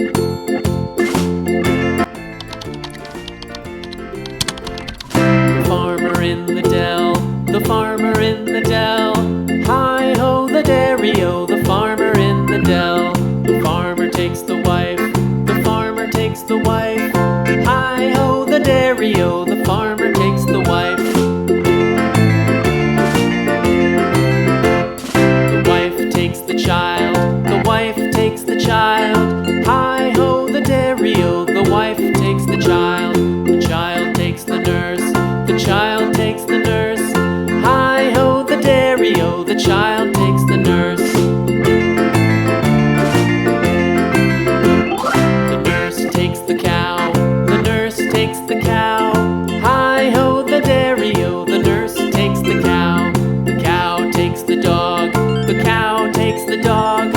The farmer in the dell, the farmer in the dell. Hi-ho the dairy-o, the farmer in the dell. The farmer takes the wife, the farmer takes the wife. Hi-ho the dairy-o, the farmer takes the wife. The wife takes the child, the wife takes the child. Hi-ho the dairy-o, the wife takes the child. The child takes the nurse, the child takes the nurse. Hi-ho the dairy-o, the child takes the nurse. The nurse takes the cow, the nurse takes the cow. Hi-ho the dairy-o, the nurse takes the cow. The cow takes the dog, the cow takes the dog.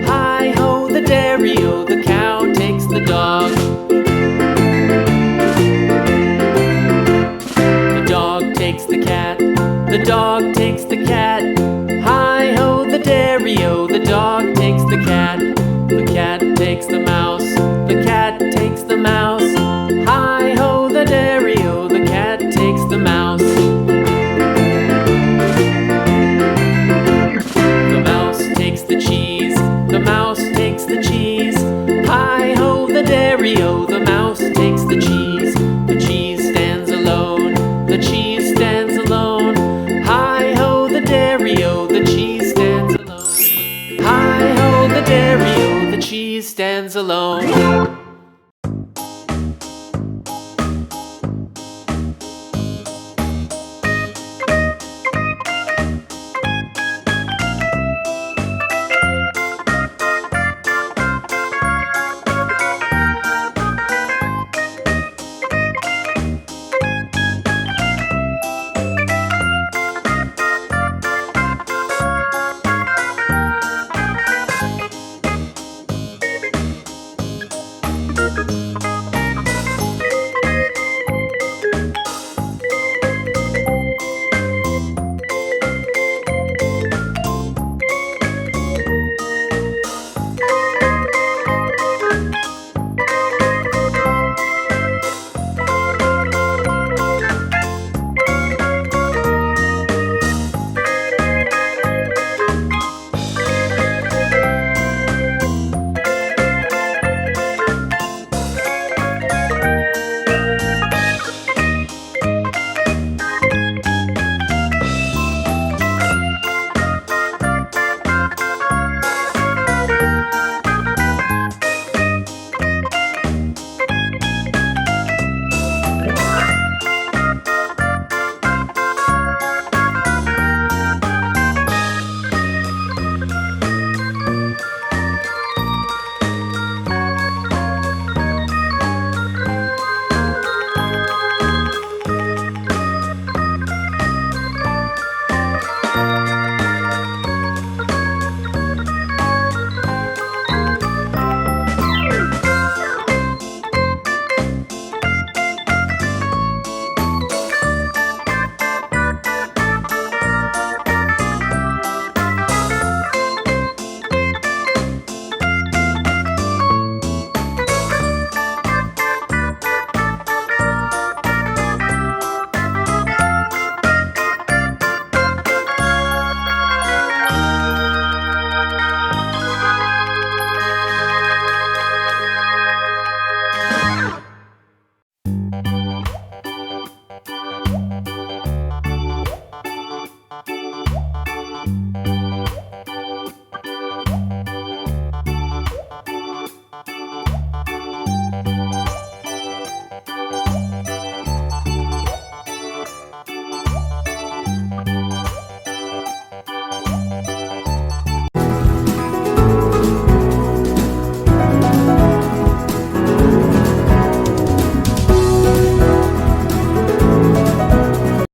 Hi-ho the dairy-o, the cow takes the dog. The dog takes the cat, the dog takes the cat.